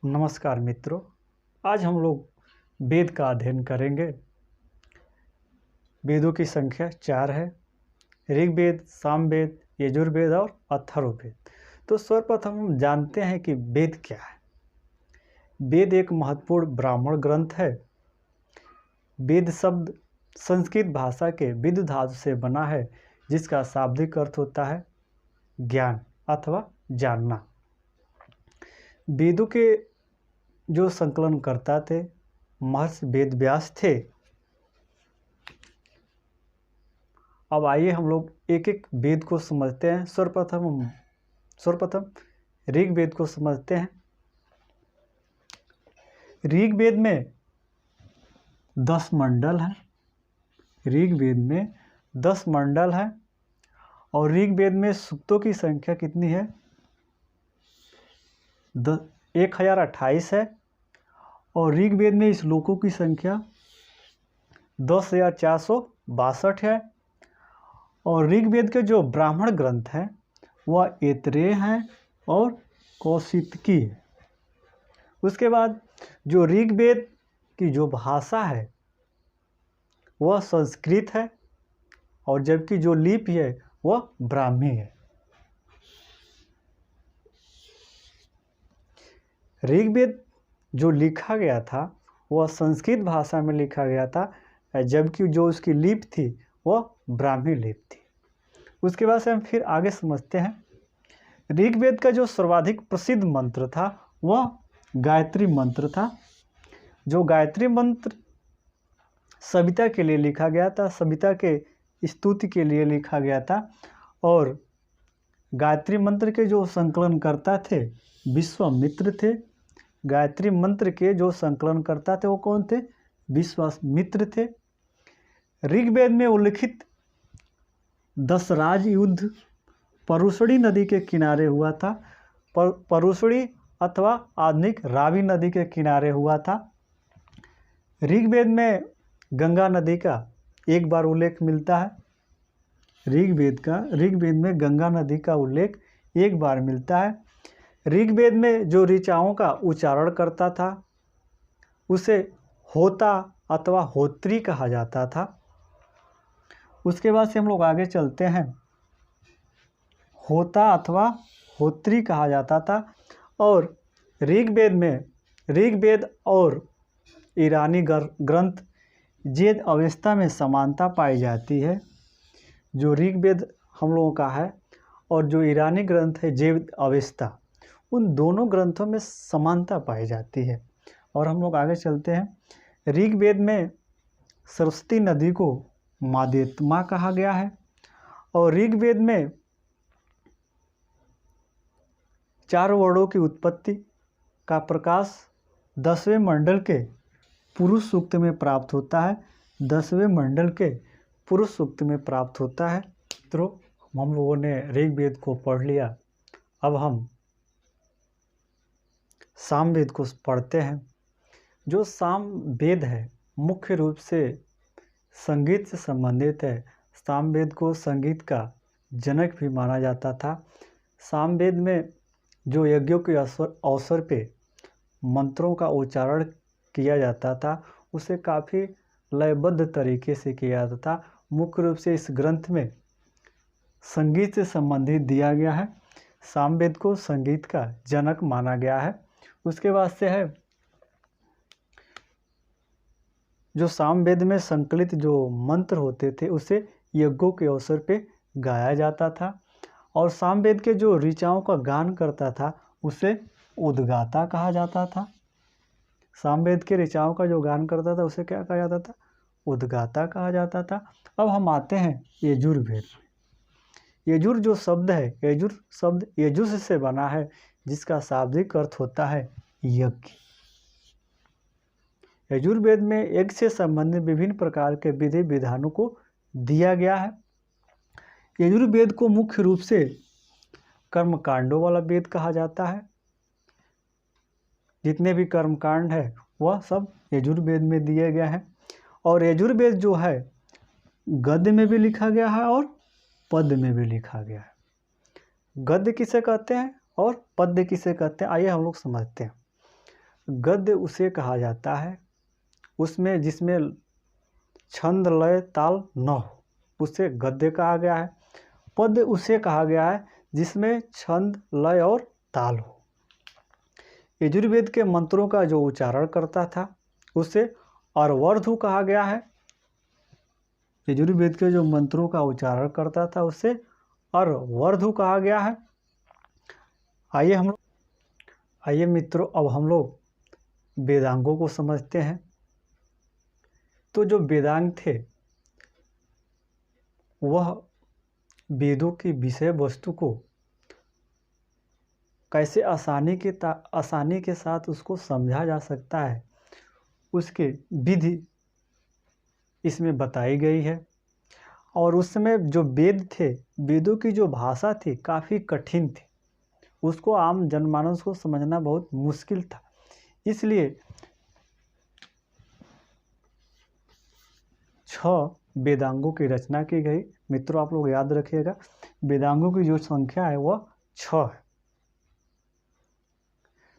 नमस्कार मित्रों। आज हम लोग वेद का अध्ययन करेंगे। वेदों की संख्या 4 है। ऋग्वेद, सामवेद, यजुर्वेद और अथर्ववेद। तो सर्वप्रथम हम जानते हैं कि वेद क्या है। वेद एक महत्वपूर्ण ब्राह्मण ग्रंथ है। वेद शब्द संस्कृत भाषा के विद धातु से बना है, जिसका शाब्दिक अर्थ होता है ज्ञान अथवा जानना। वेदों के जो संकलन करता थे महर्षि वेद व्यास थे। अब आइए हम लोग एक एक वेद को समझते हैं। सर्वप्रथम ऋग्वेद को समझते हैं। ऋग्वेद में 10 मंडल हैं। ऋग्वेद में 10 मंडल हैं और ऋग्वेद में सूक्तों की संख्या कितनी है? 1028 है। और ऋग्वेद में श्लोकों की संख्या 10,462 है। और ऋग्वेद के जो ब्राह्मण ग्रंथ हैं वह ऐतरेय हैं और कौशितकी है। उसके बाद जो ऋग्वेद की जो भाषा है वह संस्कृत है और जबकि जो लिपि है वह ब्राह्मी है। ऋग्वेद जो लिखा गया था वह संस्कृत भाषा में लिखा गया था, जबकि जो उसकी लिपि थी वह ब्राह्मी लिपि थी। उसके बाद से हम फिर आगे समझते हैं। ऋग्वेद का जो सर्वाधिक प्रसिद्ध मंत्र था वह गायत्री मंत्र था। जो गायत्री मंत्र सविता के लिए लिखा गया था, सविता के स्तुति के लिए लिखा गया था। और गायत्री मंत्र के जो संकलनकर्ता थे विश्वामित्र थे। गायत्री मंत्र के जो संकलनकर्ता थे वो कौन थे? विश्वामित्र थे। ऋग्वेद में उल्लिखित दशराज युद्ध परुशड़ी नदी के किनारे हुआ था। परुशड़ी अथवा आधुनिक रावी नदी के किनारे हुआ था। ऋग्वेद में गंगा नदी का एक बार उल्लेख मिलता है। ऋग्वेद में गंगा नदी का उल्लेख एक बार मिलता है। ऋग्वेद में जो ऋचाओं का उच्चारण करता था उसे होता अथवा होत्री कहा जाता था। उसके बाद से हम लोग आगे चलते हैं। होता अथवा होत्री कहा जाता था। और ऋग्वेद और ईरानी ग्रंथ जेद अवस्था में समानता पाई जाती है। जो ऋग्वेद हम लोगों का है और जो ईरानी ग्रंथ है जेद अवस्था, उन दोनों ग्रंथों में समानता पाई जाती है। और हम लोग आगे चलते हैं। ऋग्वेद में सरस्वती नदी को मादेत्मा कहा गया है। और ऋग्वेद में 4 वर्णों की उत्पत्ति का प्रकाश 10वें मंडल के पुरुष सूक्त में प्राप्त होता है। 10वें मंडल के पुरुष सूक्त में प्राप्त होता है। तो हम लोगों ने ऋग्वेद को पढ़ लिया। अब हम सामवेद को पढ़ते हैं। जो सामवेद है मुख्य रूप से संगीत से संबंधित है। सामवेद को संगीत का जनक भी माना जाता था। सामवेद में जो यज्ञों के अवसर पे मंत्रों का उच्चारण किया जाता था उसे काफ़ी लयबद्ध तरीके से किया जाता था। मुख्य रूप से इस ग्रंथ में संगीत से संबंधित दिया गया है। सामवेद को संगीत का जनक माना गया है। उसके बाद से है जो सामवेद में संकलित जो मंत्र होते थे उसे यज्ञों के अवसर पे गाया जाता था। और सामवेद के जो ऋचाओं का गान करता था उसे उद्गाता कहा जाता था। सामवेद के ऋचाओं का जो गान करता था उसे क्या कहा जाता था? उद्गाता कहा जाता था। अब हम आते हैं यजुर्वेद। यजुर जो शब्द है, यजुर शब्द यजुस से बना है, जिसका शाब्दिक अर्थ होता है यज्ञ। यजुर्वेद में यज्ञ से संबंधित विभिन्न प्रकार के विधि विधानों को दिया गया है। यजुर्वेद को मुख्य रूप से कर्मकांडों वाला वेद कहा जाता है। जितने भी कर्मकांड है वह सब यजुर्वेद में दिए गए हैं। और यजुर्वेद जो है गद्य में भी लिखा गया है और पद्य में भी लिखा गया है। गद्य किसे कहते हैं और पद्य किसे कहते हैं, आइए हम लोग समझते हैं। गद्य उसे कहा जाता है उसमें जिसमें छंद लय ताल न हो, उसे गद्य कहा गया है। पद्य उसे कहा गया है जिसमें छंद लय और ताल हो। यजुर्वेद के मंत्रों का जो उच्चारण करता था उसे अरवर्धु कहा गया है। यजुर्वेद के जो मंत्रों का उच्चारण करता था उसे अरवर्धु कहा गया है। आइए मित्रों, अब हम लोग वेदांगों को समझते हैं। तो जो वेदांग थे वह वेदों की विषय वस्तु को कैसे आसानी के साथ उसको समझा जा सकता है, उसके विधि इसमें बताई गई है। और उस समय जो वेद थे, वेदों की जो भाषा थी काफ़ी कठिन थी, उसको आम जनमानस को समझना बहुत मुश्किल था। इसलिए 6 वेदांगों की रचना की गई। मित्रों, आप लोग याद रखिएगा, वेदांगों की जो संख्या है वह 6 है।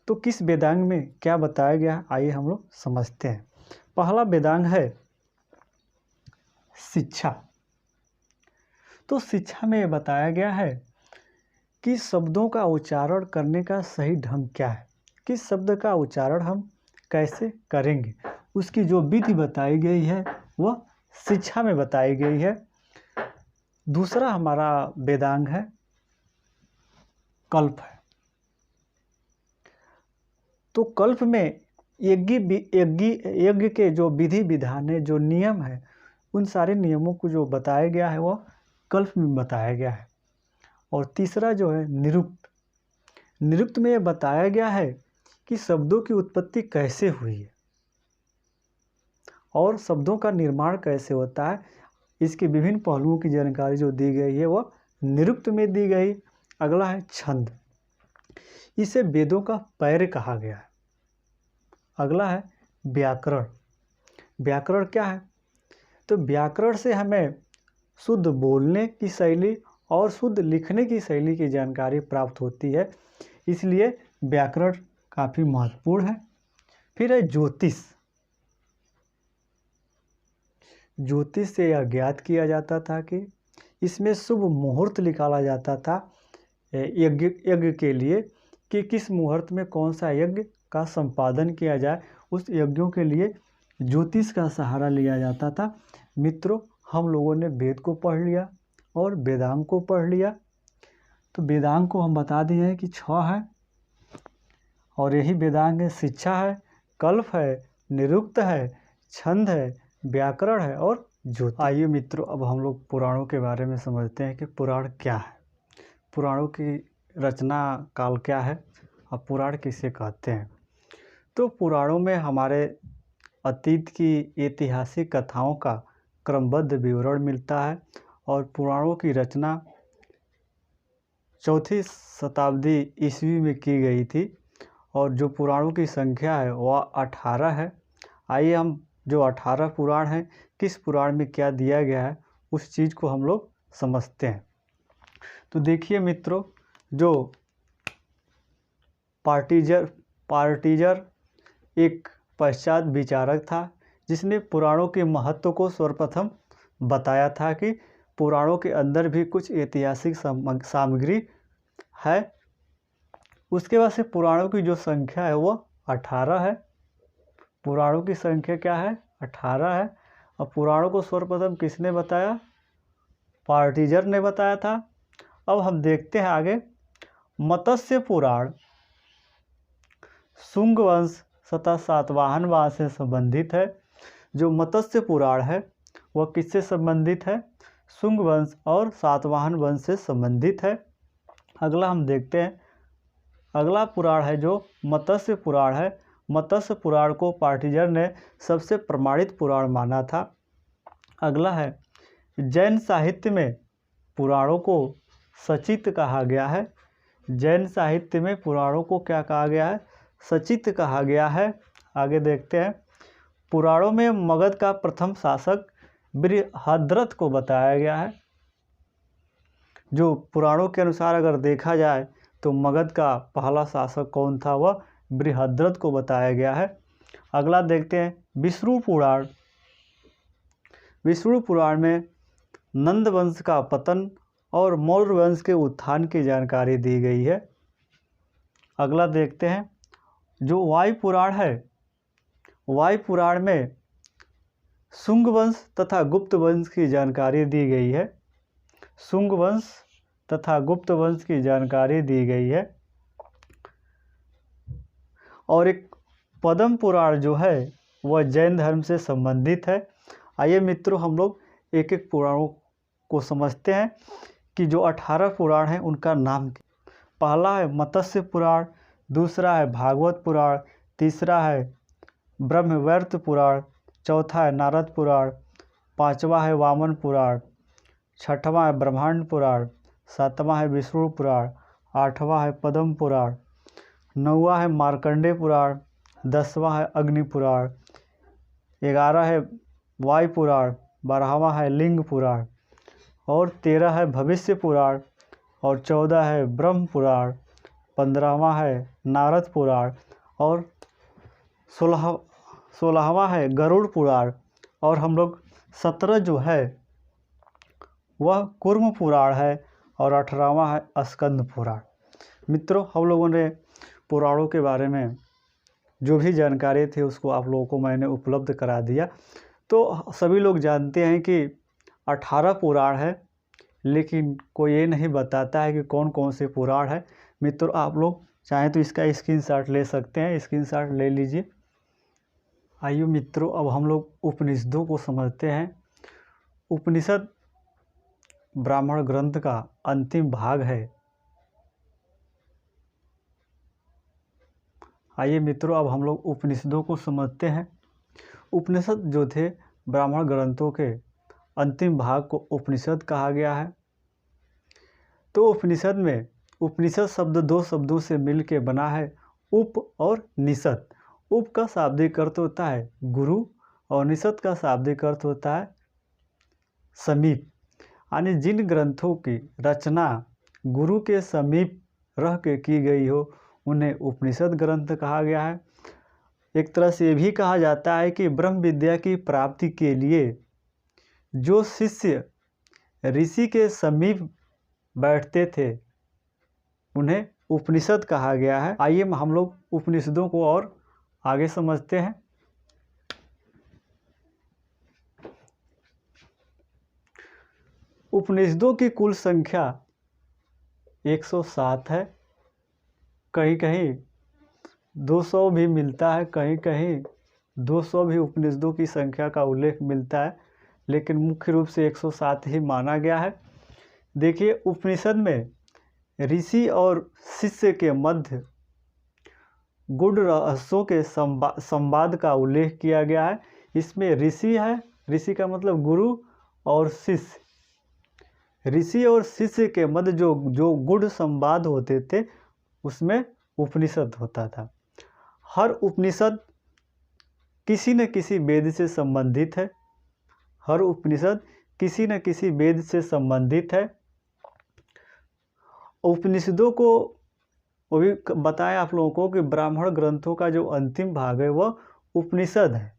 तो किस वेदांग में क्या बताया गया है, आइए हम लोग समझते हैं। पहला वेदांग है शिक्षा। तो शिक्षा में बताया गया है कि शब्दों का उच्चारण करने का सही ढंग क्या है, किस शब्द का उच्चारण हम कैसे करेंगे, उसकी जो विधि बताई गई है वह शिक्षा में बताई गई है। दूसरा हमारा वेदांग है कल्प है। तो कल्प में यज्ञ के जो विधि विधान है, जो नियम है, उन सारे नियमों को जो बताया गया है वह कल्प में बताया गया है। और तीसरा जो है निरुक्त। निरुक्त में यह बताया गया है कि शब्दों की उत्पत्ति कैसे हुई है और शब्दों का निर्माण कैसे होता है, इसके विभिन्न पहलुओं की जानकारी जो दी गई है वह निरुक्त में दी गई। अगला है छंद। इसे वेदों का पैर कहा गया है। अगला है व्याकरण। व्याकरण क्या है? तो व्याकरण से हमें शुद्ध बोलने की शैली और शुद्ध लिखने की शैली की जानकारी प्राप्त होती है, इसलिए व्याकरण काफ़ी महत्वपूर्ण है। फिर है ज्योतिष। ज्योतिष से यह ज्ञात किया जाता था कि इसमें शुभ मुहूर्त निकाला जाता था यज्ञ के लिए, कि किस मुहूर्त में कौन सा यज्ञ का संपादन किया जाए। उस यज्ञों के लिए ज्योतिष का सहारा लिया जाता था। मित्रों, हम लोगों ने वेद को पढ़ लिया और वेदांग को पढ़ लिया। तो वेदांग को हम बता दिए हैं कि 6 है, और यही वेदांग है शिक्षा है, कल्प है, निरुक्त है, छंद है, व्याकरण है और ज्योतिष। आइए मित्रों, अब हम लोग पुराणों के बारे में समझते हैं कि पुराण क्या है, पुराणों की रचना काल क्या है और पुराण किसे कहते हैं। तो पुराणों में हमारे अतीत की ऐतिहासिक कथाओं का क्रमबद्ध विवरण मिलता है, और पुराणों की रचना 4वीं शताब्दी ईस्वी में की गई थी, और जो पुराणों की संख्या है वह 18 है। आइए हम जो 18 पुराण हैं, किस पुराण में क्या दिया गया है, उस चीज़ को हम लोग समझते हैं। तो देखिए मित्रों, जो पार्टीजर एक पश्चात विचारक था, जिसने पुराणों के महत्व को सर्वप्रथम बताया था कि पुराणों के अंदर भी कुछ ऐतिहासिक सामग्री है। उसके बाद से पुराणों की जो संख्या है वो 18 है। पुराणों की संख्या क्या है? 18 है। और पुराणों को सर्वप्रथम किसने बताया? पार्टीजर ने बताया था। अब हम देखते हैं आगे। मत्स्य पुराण शुंग वंश तथा सातवाहन वंश से संबंधित है। जो मत्स्य पुराण है वह किससे संबंधित है? शुंग वंश और सातवाहन वंश से संबंधित है। अगला हम देखते हैं, अगला पुराण है जो मत्स्य पुराण है। मत्स्य पुराण को पार्टीजर ने सबसे प्रमाणित पुराण माना था। अगला है जैन साहित्य में पुराणों को सचित कहा गया है। जैन साहित्य में पुराणों को क्या कहा गया है? सचित कहा गया है। आगे देखते हैं, पुराणों में मगध का प्रथम शासक बृहद्रथ को बताया गया है। जो पुराणों के अनुसार अगर देखा जाए तो मगध का पहला शासक कौन था? वह बृहद्रथ को बताया गया है। अगला देखते हैं विष्णु पुराण। विष्णु पुराण में नंद वंश का पतन और मौर्य वंश के उत्थान की जानकारी दी गई है। अगला देखते हैं जो वायु पुराण है, वायु पुराण में शुंग वंश तथा गुप्त वंश की जानकारी दी गई है। शुंग वंश तथा गुप्त वंश की जानकारी दी गई है। और एक पद्म पुराण जो है वह जैन धर्म से संबंधित है। आइए मित्रों हम लोग एक एक पुराणों को समझते हैं कि जो 18 पुराण हैं उनका नाम। पहला है मत्स्य पुराण, दूसरा है भागवत पुराण, तीसरा है ब्रह्मवैवर्त पुराण, चौथा है नारद पुराण, पांचवा है वामन पुराण, छठवां है ब्रह्मांड पुराण, सातवां है विष्णु पुराण, आठवां है पद्म पुराण, नौवां है मार्कंडेय पुराण, 10वां है अग्नि पुराण, 11 है वायु पुराण, 12वां है लिंग पुराण, और 13 है भविष्य पुराण, और 14 है ब्रह्म पुराण, 15वां है नारद पुराण, और 16वां है गरुड़ पुराण, और हम लोग 17 जो है वह कूर्म पुराण है, और 18वां है स्कंद पुराण। मित्रों हम लोगों ने पुराणों के बारे में जो भी जानकारी थी उसको आप लोगों को मैंने उपलब्ध करा दिया। तो सभी लोग जानते हैं कि 18 पुराण है, लेकिन कोई ये नहीं बताता है कि कौन कौन से पुराण है। मित्रों आप लोग चाहें तो इसका स्क्रीनशॉट ले सकते हैं, स्क्रीनशॉट ले लीजिए। आइए मित्रों अब हम लोग उपनिषदों को समझते हैं। उपनिषद ब्राह्मण ग्रंथ का अंतिम भाग है। आइए मित्रों अब हम लोग उपनिषदों को समझते हैं। उपनिषद जो थे ब्राह्मण ग्रंथों के अंतिम भाग को उपनिषद कहा गया है। तो उपनिषद में उपनिषद शब्द दो शब्दों से मिल के बना है, उप और निषद। उप का शाब्दिक अर्थ होता है गुरु और निषद का शाब्दिक अर्थ होता है समीप। यानी जिन ग्रंथों की रचना गुरु के समीप रह के की गई हो उन्हें उपनिषद ग्रंथ कहा गया है। एक तरह से ये भी कहा जाता है कि ब्रह्म विद्या की प्राप्ति के लिए जो शिष्य ऋषि के समीप बैठते थे उन्हें उपनिषद कहा गया है। आइए हम लोग उपनिषदों को और आगे समझते हैं। उपनिषदों की कुल संख्या 107 है। कहीं कहीं 200 भी मिलता है, कहीं कहीं 200 भी उपनिषदों की संख्या का उल्लेख मिलता है, लेकिन मुख्य रूप से 107 ही माना गया है। देखिए उपनिषद में ऋषि और शिष्य के मध्य गूढ़ रहस्यों के संवाद का उल्लेख किया गया है। इसमें ऋषि है, ऋषि का मतलब गुरु, और शिष्य, ऋषि और शिष्य के मध्य जो गूढ़ संवाद होते थे उसमें उपनिषद होता था। हर उपनिषद किसी न किसी वेद से संबंधित है। हर उपनिषद किसी न किसी वेद से संबंधित है। उपनिषदों को वो भी बताएं आप लोगों को कि ब्राह्मण ग्रंथों का जो अंतिम भाग है वह उपनिषद है,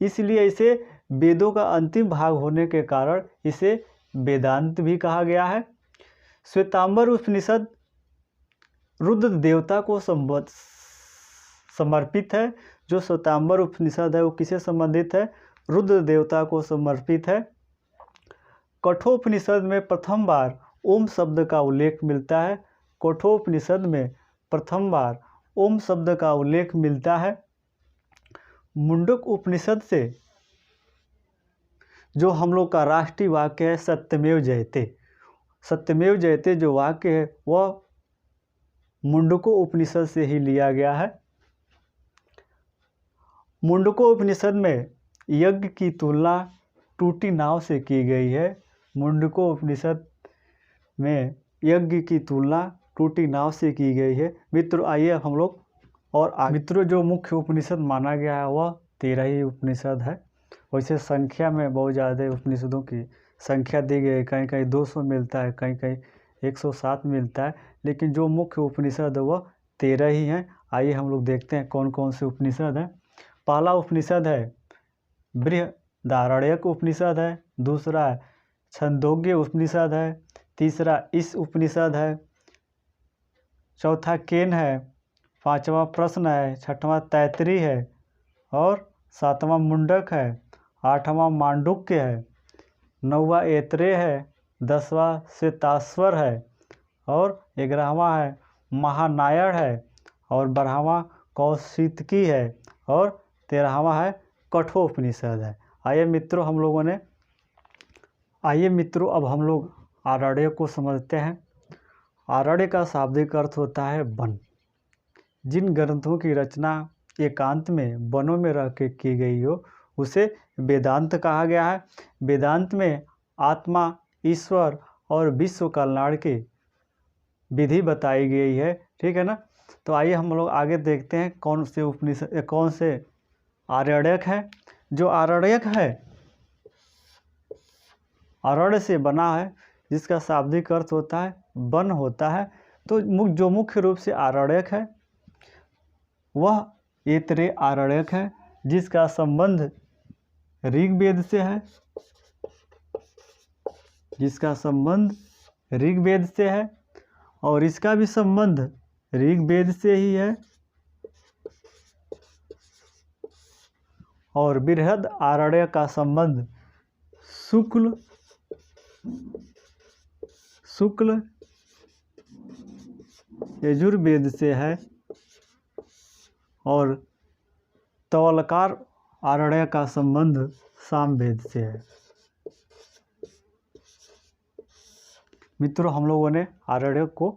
इसलिए इसे वेदों का अंतिम भाग होने के कारण इसे वेदांत भी कहा गया है। श्वेतांबर उपनिषद रुद्र देवता को समर्पित है। जो श्वेतांबर उपनिषद है वो किसे संबंधित है? रुद्र देवता को समर्पित है। कठोपनिषद में प्रथम बार ओम शब्द का उल्लेख मिलता है। कठोपनिषद में प्रथम बार ओम शब्द का उल्लेख मिलता है। मुंडक उपनिषद से जो हम लोग का राष्ट्रीय वाक्य है सत्यमेव जयते, सत्यमेव जयते जो वाक्य है वह मुंडको उपनिषद से ही लिया गया है। मुंडको उपनिषद में यज्ञ की तुलना टूटी नाव से की गई है। मुंडको उपनिषद में यज्ञ की तुलना टूटी नाव से की गई है। मित्रों आइए हम लोग और मित्रों जो मुख्य उपनिषद माना गया है वह 13 ही उपनिषद है। वैसे संख्या में बहुत ज़्यादा उपनिषदों की संख्या दी गई है, कहीं कहीं 200 मिलता है, कहीं कहीं 107 मिलता है, लेकिन जो मुख्य उपनिषद है वह 13 ही हैं। आइए हम लोग देखते हैं कौन कौन से उपनिषद हैं। पहला उपनिषद है बृहदारण्यक उपनिषद है, दूसरा है छंदोग्य उपनिषद है, तीसरा इस उपनिषद है, चौथा केन है, पांचवा प्रश्न है, छठवां तैतरी है और सातवां मुंडक है, आठवां मांडुक्य है, नौवां ऐतरेय है, 10वां श्वेताश्वर है और 11वां है महानारायण है और 12वां कौशितकी है और 13वां है कठोपनिषद है। आइए मित्रों अब हम लोग आरण्य को समझते हैं। आरण्य का शाब्दिक अर्थ होता है वन। जिन ग्रंथों की रचना एकांत में वनों में रह के की गई हो उसे वेदांत कहा गया है। वेदांत में आत्मा, ईश्वर और विश्व कल्याण की विधि बताई गई है, ठीक है ना। तो आइए हम लोग आगे देखते हैं कौन से आरण्यक है। जो आरण्यक है आरण्य से बना है, जिसका शाब्दिक अर्थ होता है वन होता है। तो जो मुख्य रूप से आरण्यक है वह ऐतरेय आरण्यक है, जिसका संबंध ऋग्वेद से है, और इसका भी संबंध ऋग्वेद से ही है। और बृहद आरण्य का संबंध शुक्ल यजुर्वेद से है और तवलकार आरण्य का संबंध सामवेद से है। मित्रों, हम लोगों ने आरण्य को